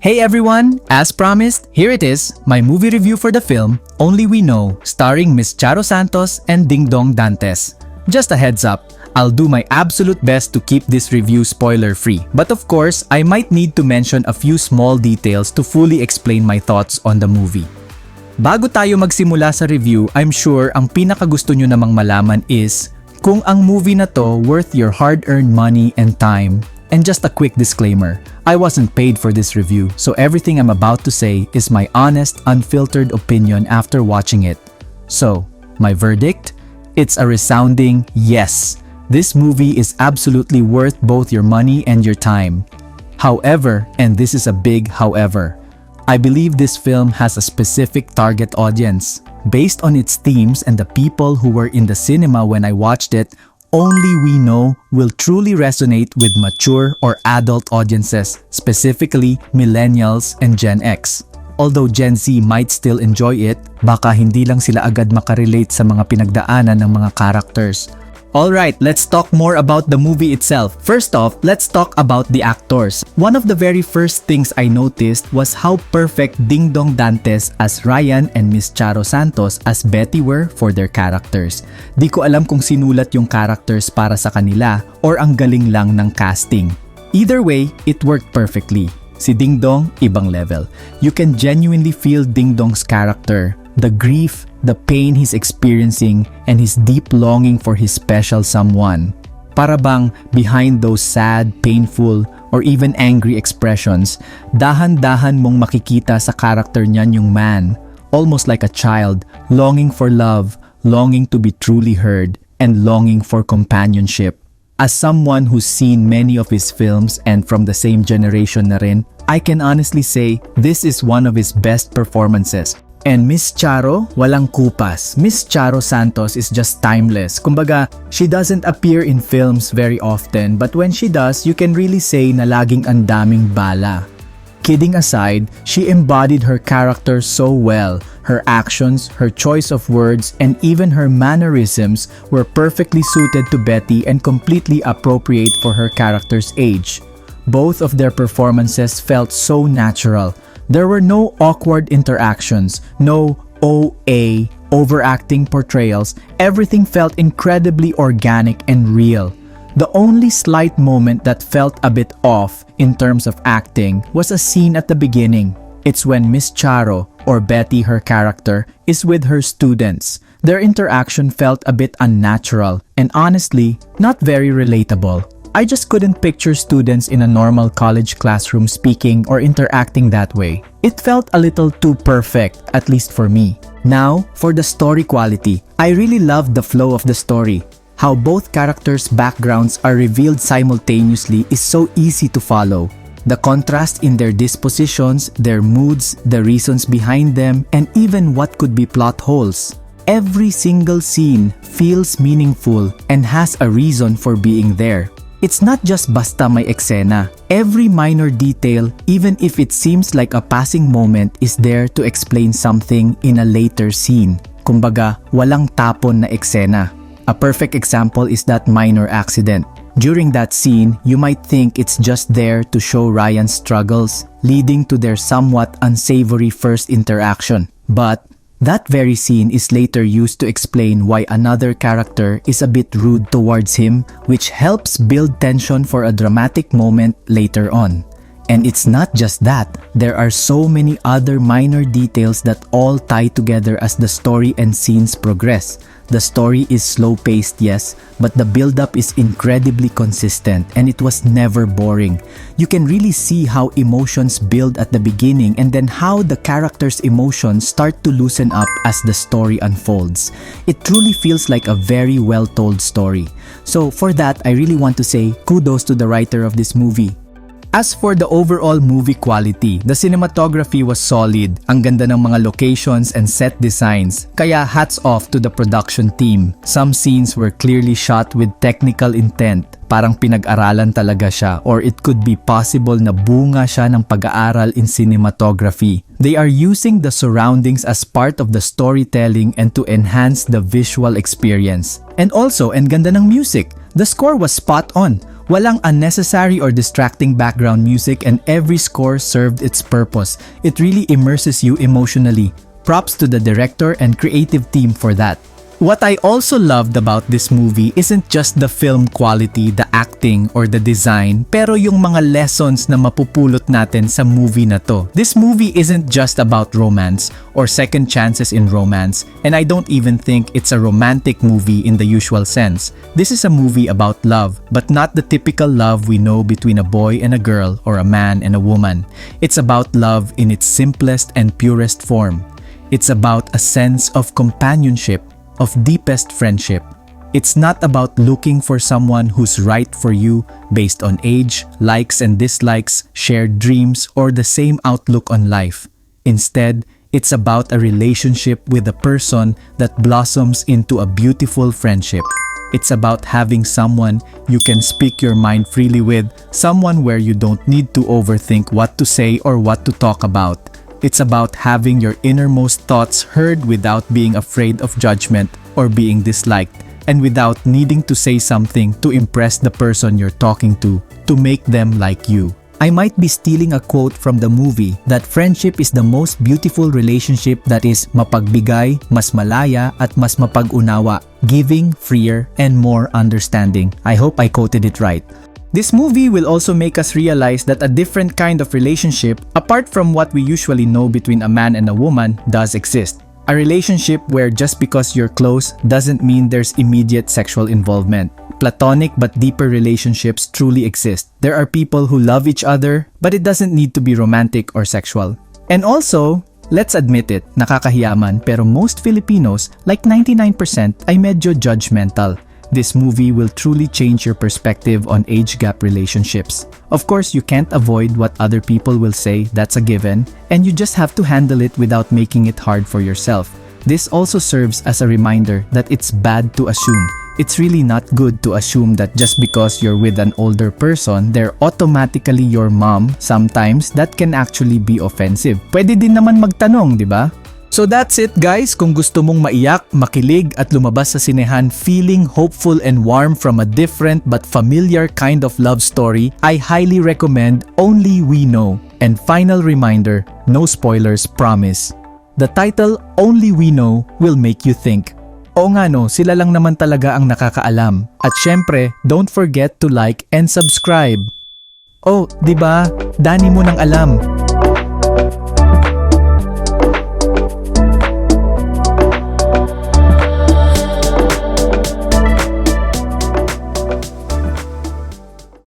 Hey everyone! As promised, here it is, my movie review for the film Only We Know, starring Miss Charo Santos and Dingdong Dantes. Just a heads up, I'll do my absolute best to keep this review spoiler-free. But of course, I might need to mention a few small details to fully explain my thoughts on the movie. Bago tayo magsimula sa review, I'm sure ang pinakagusto nyo namang malaman is kung ang movie na to worth your hard-earned money and time. And just a quick disclaimer, I wasn't paid for this review, so everything I'm about to say is my honest, unfiltered opinion after watching it. So, my verdict? It's a resounding yes. This movie is absolutely worth both your money and your time. However, and this is a big however, I believe this film has a specific target audience. Based on its themes and the people who were in the cinema when I watched it, Only We Know will truly resonate with mature or adult audiences, specifically millennials and Gen X. Although Gen Z might still enjoy it, baka hindi lang sila agad makarelate sa mga pinagdaanan ng mga characters. Alright, let's talk more about the movie itself. First off, let's talk about the actors. One of the very first things I noticed was how perfect Dingdong Dantes as Ryan and Miss Charo Santos as Betty were for their characters. Di ko alam kung sinulat yung characters para sa kanila or ang galing lang ng casting. Either way, it worked perfectly. Si Dingdong, ibang level. You can genuinely feel Dingdong's character, the grief, the pain he's experiencing, and his deep longing for his special someone. Para bang behind those sad, painful, or even angry expressions, dahan-dahan mong makikita sa character niyan yung man, almost like a child, longing for love, longing to be truly heard, and longing for companionship. As someone who's seen many of his films and from the same generation na rin, I can honestly say this is one of his best performances. And Miss Charo, walang kupas. Miss Charo Santos is just timeless. Kumbaga, she doesn't appear in films very often, but when she does, you can really say na laging ang daming bala. Kidding aside, she embodied her character so well. Her actions, her choice of words, and even her mannerisms were perfectly suited to Betty and completely appropriate for her character's age. Both of their performances felt so natural. There were no awkward interactions, no OA, overacting portrayals. Everything felt incredibly organic and real. The only slight moment that felt a bit off in terms of acting was a scene at the beginning. It's when Miss Charo, or Betty her character, is with her students. Their interaction felt a bit unnatural and honestly, not very relatable. I just couldn't picture students in a normal college classroom speaking or interacting that way. It felt a little too perfect, at least for me. Now, for the story quality. I really loved the flow of the story. How both characters' backgrounds are revealed simultaneously is so easy to follow. The contrast in their dispositions, their moods, the reasons behind them, and even what could be plot holes. Every single scene feels meaningful and has a reason for being there. It's not just basta may eksena. Every minor detail, even if it seems like a passing moment, is there to explain something in a later scene. Kumbaga, walang tapon na eksena. A perfect example is that minor accident. During that scene, you might think it's just there to show Ryan's struggles, leading to their somewhat unsavory first interaction. But that very scene is later used to explain why another character is a bit rude towards him, which helps build tension for a dramatic moment later on. And it's not just that, there are so many other minor details that all tie together as the story and scenes progress. The story is slow-paced, yes, but the build-up is incredibly consistent and it was never boring. You can really see how emotions build at the beginning and then how the characters' emotions start to loosen up as the story unfolds. It truly feels like a very well-told story. So for that, I really want to say kudos to the writer of this movie. As for the overall movie quality, the cinematography was solid. Ang ganda ng mga locations and set designs. Kaya hats off to the production team. Some scenes were clearly shot with technical intent. Parang pinag-aralan talaga siya, or it could be possible na bunga siya ng pag-aaral in cinematography. They are using the surroundings as part of the storytelling and to enhance the visual experience. And also, ang ganda ng music. The score was spot on. Walang unnecessary or distracting background music, and every score served its purpose. It really immerses you emotionally. Props to the director and creative team for that. What I also loved about this movie isn't just the film quality, the acting, or the design, pero yung mga lessons na mapupulot natin sa movie na to. This movie isn't just about romance or second chances in romance, and I don't even think it's a romantic movie in the usual sense. This is a movie about love, but not the typical love we know between a boy and a girl or a man and a woman. It's about love in its simplest and purest form. It's about a sense of companionship, of deepest friendship. It's not about looking for someone who's right for you based on age, likes and dislikes, shared dreams, or the same outlook on life. Instead, it's about a relationship with a person that blossoms into a beautiful friendship. It's about having someone you can speak your mind freely with, someone where you don't need to overthink what to say or what to talk about. It's about having your innermost thoughts heard without being afraid of judgment or being disliked, and without needing to say something to impress the person you're talking to make them like you. I might be stealing a quote from the movie that friendship is the most beautiful relationship that is mapagbigay, mas malaya, at mas mapag-unawa, giving, freer, and more understanding. I hope I quoted it right. This movie will also make us realize that a different kind of relationship, apart from what we usually know between a man and a woman, does exist. A relationship where just because you're close doesn't mean there's immediate sexual involvement. Platonic but deeper relationships truly exist. There are people who love each other, but it doesn't need to be romantic or sexual. And also, let's admit it, nakakahiyaman, pero most Filipinos, like 99%, ay medyo judgmental. This movie will truly change your perspective on age gap relationships. Of course, you can't avoid what other people will say, that's a given, and you just have to handle it without making it hard for yourself. This also serves as a reminder that it's bad to assume. It's really not good to assume that just because you're with an older person, they're automatically your mom. Sometimes, that can actually be offensive. Pwede din naman magtanong, di ba? So that's it guys, kung gusto mong maiyak, makilig at lumabas sa sinehan feeling hopeful and warm from a different but familiar kind of love story, I highly recommend Only We Know. And final reminder, no spoilers, promise. The title, Only We Know, will make you think. Oo nga no, sila lang naman talaga ang nakakaalam. At syempre, don't forget to like and subscribe. Oh, di ba? Danny mo nang alam.